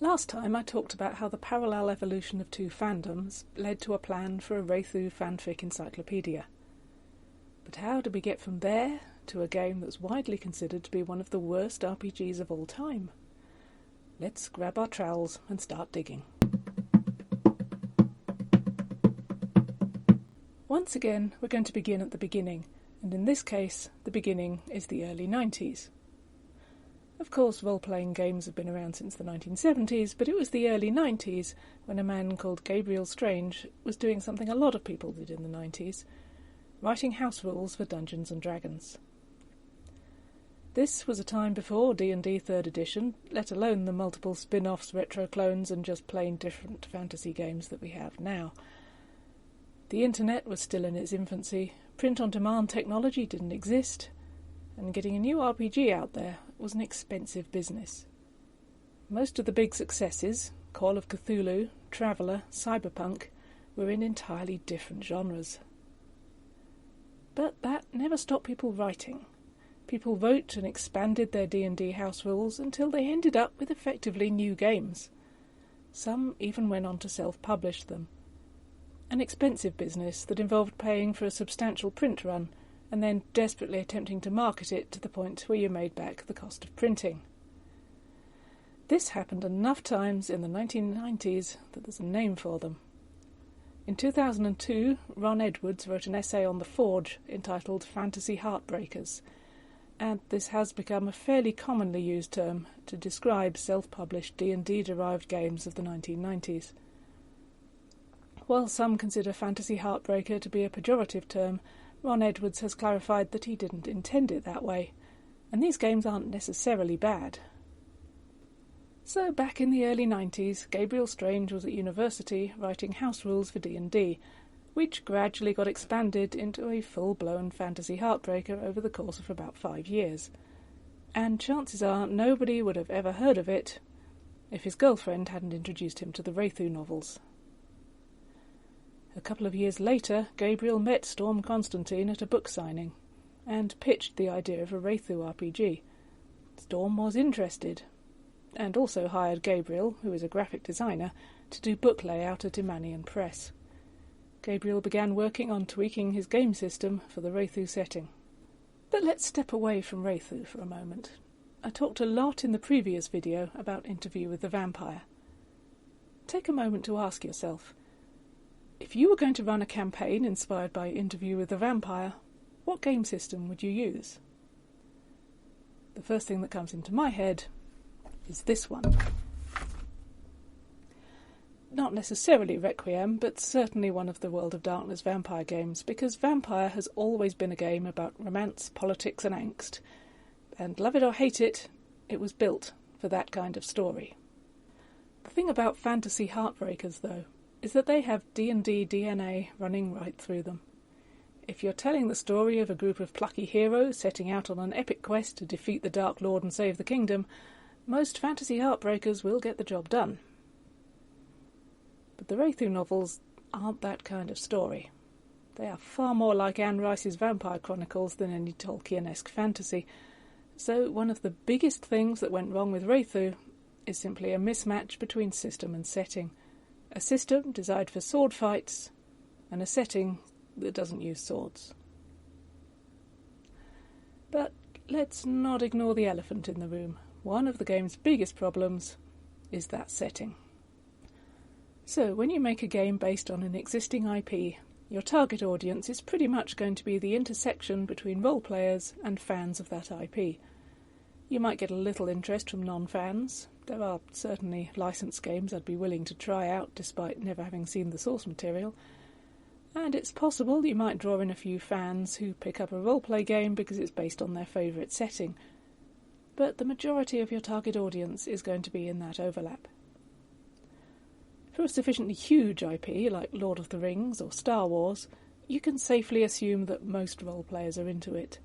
Last time I talked about how the parallel evolution of two fandoms led to a plan for a Wraeththu fanfic encyclopedia. But how did we get from there to a game that's widely considered to be one of the worst RPGs of all time? Let's grab our trowels and start digging. Once again, we're going to begin at the beginning, and in this case, the beginning is the early 90s. Of course, role-playing games have been around since the 1970s, but it was the early 90s when a man called Gabriel Strange was doing something a lot of people did in the 90s, writing house rules for Dungeons & Dragons. This was a time before D&D 3rd edition, let alone the multiple spin-offs, retro clones and just plain different fantasy games that we have now. The internet was still in its infancy, print-on-demand technology didn't exist, and getting a new RPG out there was an expensive business. Most of the big successes, Call of Cthulhu, Traveller, Cyberpunk, were in entirely different genres. But that never stopped people writing. People wrote and expanded their D&D house rules until they ended up with effectively new games. Some even went on to self-publish them. An expensive business that involved paying for a substantial print run and then desperately attempting to market it to the point where you made back the cost of printing. This happened enough times in the 1990s that there's a name for them. In 2002, Ron Edwards wrote an essay on The Forge entitled Fantasy Heartbreakers, and this has become a fairly commonly used term to describe self-published D&D-derived games of the 1990s. While some consider Fantasy Heartbreaker to be a pejorative term, Ron Edwards has clarified that he didn't intend it that way, and these games aren't necessarily bad. So back in the early 90s, Gabriel Strange was at university writing house rules for D&D, which gradually got expanded into a full-blown fantasy heartbreaker over the course of about 5 years. And chances are nobody would have ever heard of it if his girlfriend hadn't introduced him to the Wraeththu novels. A couple of years later, Gabriel met Storm Constantine at a book signing, and pitched the idea of a Wraeththu RPG. Storm was interested, and also hired Gabriel, who is a graphic designer, to do book layout at Imanian Press. Gabriel began working on tweaking his game system for the Wraeththu setting. But let's step away from Wraeththu for a moment. I talked a lot in the previous video about Interview with the Vampire. Take a moment to ask yourself, if you were going to run a campaign inspired by Interview with the Vampire, what game system would you use? The first thing that comes into my head is this one. Not necessarily Requiem, but certainly one of the World of Darkness vampire games, because Vampire has always been a game about romance, politics and angst. And love it or hate it, it was built for that kind of story. The thing about fantasy heartbreakers, though, is that they have D&D DNA running right through them. If you're telling the story of a group of plucky heroes setting out on an epic quest to defeat the Dark Lord and save the kingdom, most fantasy heartbreakers will get the job done. But the Wraeththu novels aren't that kind of story. They are far more like Anne Rice's Vampire Chronicles than any Tolkien-esque fantasy, so one of the biggest things that went wrong with Wraeththu is simply a mismatch between system and setting. A system designed for sword fights, and a setting that doesn't use swords. But let's not ignore the elephant in the room. One of the game's biggest problems is that setting. So, when you make a game based on an existing IP, your target audience is pretty much going to be the intersection between role players and fans of that IP. You might get a little interest from non-fans. There are certainly licensed games I'd be willing to try out despite never having seen the source material. And it's possible you might draw in a few fans who pick up a roleplay game because it's based on their favourite setting. But the majority of your target audience is going to be in that overlap. For a sufficiently huge IP like Lord of the Rings or Star Wars, you can safely assume that most role players are into it.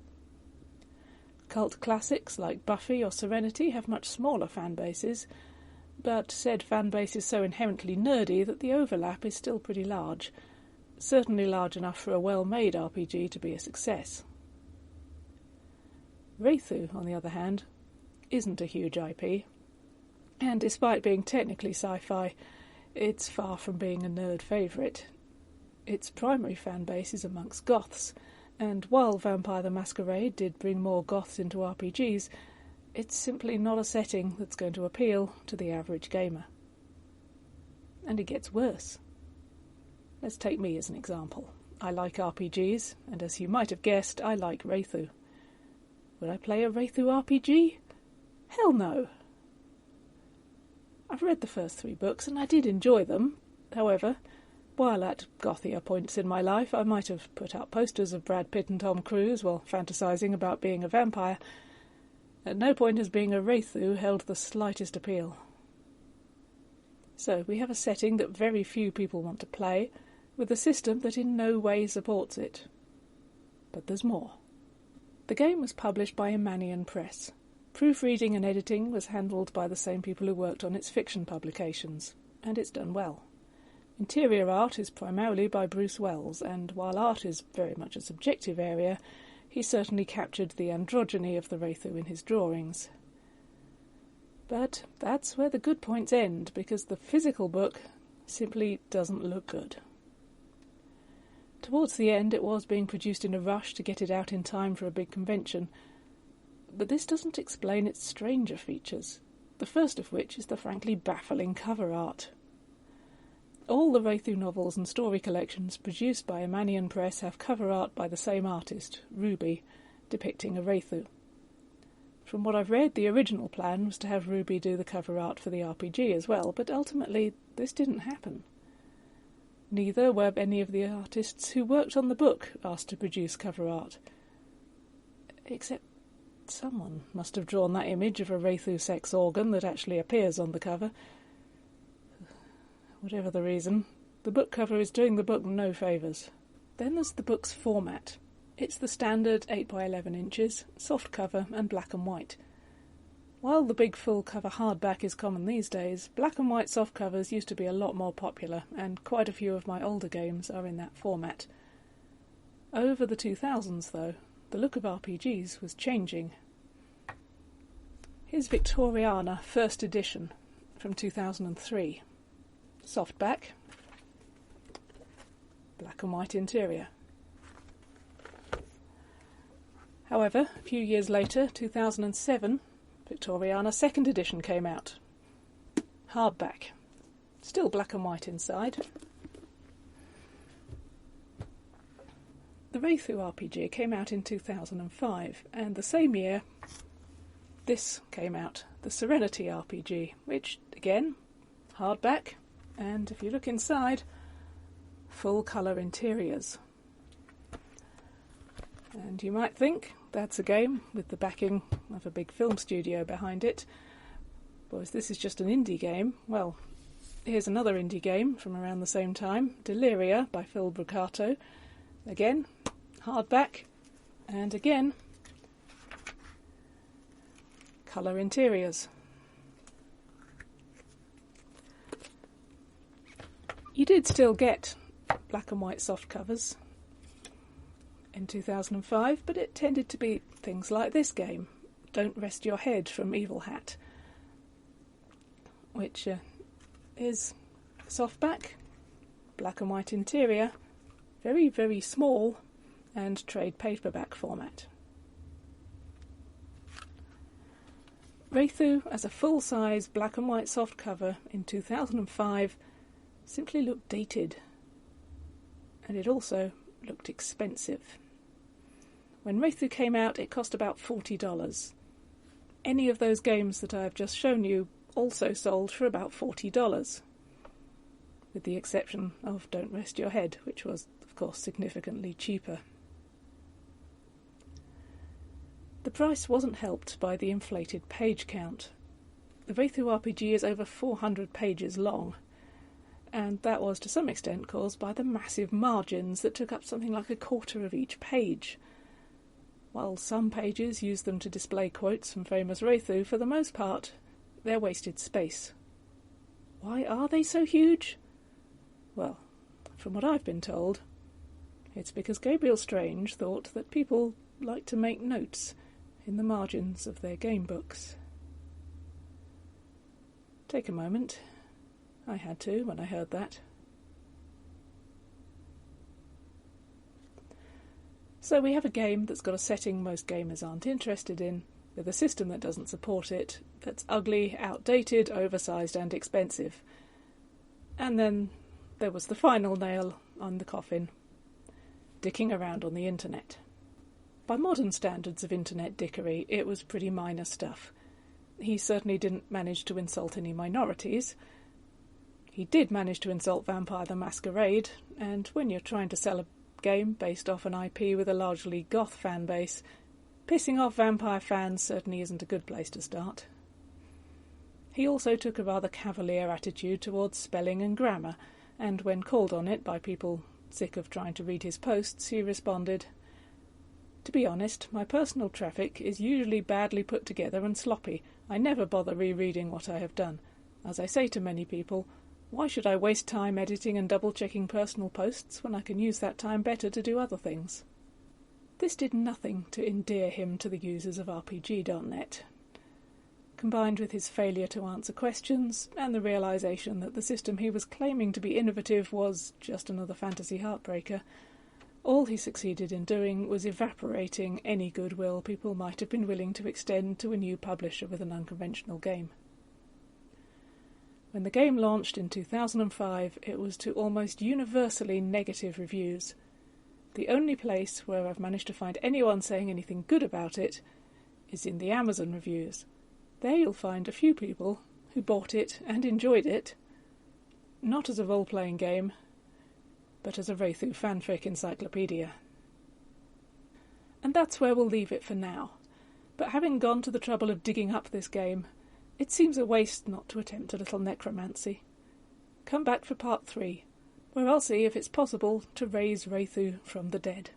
Cult classics like Buffy or Serenity have much smaller fan bases, but said fan base is so inherently nerdy that the overlap is still pretty large, certainly large enough for a well-made RPG to be a success. Wraeththu, on the other hand, isn't a huge IP. And despite being technically sci-fi, it's far from being a nerd favourite. Its primary fan base is amongst goths, and while Vampire the Masquerade did bring more goths into RPGs, it's simply not a setting that's going to appeal to the average gamer. And it gets worse. Let's take me as an example. I like RPGs, and as you might have guessed, I like Wraeththu. Would I play a Wraeththu RPG? Hell no! I've read the first 3 books, and I did enjoy them. However, while at gothier points in my life I might have put up posters of Brad Pitt and Tom Cruise while fantasising about being a vampire, at no point has being a Wraeththu held the slightest appeal. So we have a setting that very few people want to play, with a system that in no way supports it. But there's more. The game was published by Emanian Press. Proofreading and editing was handled by the same people who worked on its fiction publications, and it's done well. Interior art is primarily by Bruce Wells, and while art is very much a subjective area, he certainly captured the androgyny of the Wraeththu in his drawings. But that's where the good points end, because the physical book simply doesn't look good. Towards the end, it was being produced in a rush to get it out in time for a big convention, but this doesn't explain its stranger features, the first of which is the frankly baffling cover art. All the Wraeththu novels and story collections produced by Emanian Press have cover art by the same artist, Ruby, depicting a Wraeththu. From what I've read, the original plan was to have Ruby do the cover art for the RPG as well, but ultimately this didn't happen. Neither were any of the artists who worked on the book asked to produce cover art. Except someone must have drawn that image of a Wraeththu sex organ that actually appears on the cover. Whatever the reason, the book cover is doing the book no favours. Then there's the book's format. It's the standard 8 by 11 inches, soft cover and black and white. While the big full cover hardback is common these days, black and white soft covers used to be a lot more popular, and quite a few of my older games are in that format. Over the 2000s, though, the look of RPGs was changing. Here's Victoriana First Edition from 2003. Softback, black and white interior. However, a few years later, 2007, Victoriana Second Edition came out. Hardback, still black and white inside. The Wraeththu RPG came out in 2005, and the same year this came out, the Serenity RPG, which, again, hardback, and if you look inside, full colour interiors. And you might think that's a game with the backing of a big film studio behind it. Whereas this is just an indie game. Well, here's another indie game from around the same time, Deliria by Phil Brucato. Again, hardback, and again, colour interiors. You did still get black and white soft covers in 2005, but it tended to be things like this game, Don't Rest Your Head from Evil Hat, which is softback, black and white interior, very, very small, and trade paperback format. Wraeththu, as a full-size black and white softcover in 2005, simply looked dated, and it also looked expensive. When Wraeththu came out, it cost about $40. Any of those games that I have just shown you also sold for about $40, with the exception of Don't Rest Your Head, which was, of course, significantly cheaper. The price wasn't helped by the inflated page count. The Wraeththu RPG is over 400 pages long, and that was to some extent caused by the massive margins that took up something like a quarter of each page. While some pages use them to display quotes from famous Wraeththu, for the most part, they're wasted space. Why are they so huge? Well, from what I've been told, it's because Gabriel Strange thought that people like to make notes in the margins of their game books. Take a moment. I had to when I heard that. So we have a game that's got a setting most gamers aren't interested in, with a system that doesn't support it, that's ugly, outdated, oversized and expensive. And then there was the final nail on the coffin: dicking around on the internet. By modern standards of internet dickery, it was pretty minor stuff. He certainly didn't manage to insult any minorities. He did manage to insult Vampire the Masquerade, and when you're trying to sell a game based off an IP with a largely goth fan base, pissing off Vampire fans certainly isn't a good place to start. He also took a rather cavalier attitude towards spelling and grammar, and when called on it by people sick of trying to read his posts, he responded, "To be honest, my personal traffic is usually badly put together and sloppy. I never bother rereading what I have done. As I say to many people, why should I waste time editing and double-checking personal posts when I can use that time better to do other things?" This did nothing to endear him to the users of RPG.net. Combined with his failure to answer questions, and the realization that the system he was claiming to be innovative was just another fantasy heartbreaker, all he succeeded in doing was evaporating any goodwill people might have been willing to extend to a new publisher with an unconventional game. When the game launched in 2005, it was to almost universally negative reviews. The only place where I've managed to find anyone saying anything good about it is in the Amazon reviews. There you'll find a few people who bought it and enjoyed it, not as a role-playing game, but as a Wraeththu fanfic encyclopedia. And that's where we'll leave it for now. But having gone to the trouble of digging up this game, it seems a waste not to attempt a little necromancy. Come back for part 3, where I'll see if it's possible to raise Wraeththu from the dead.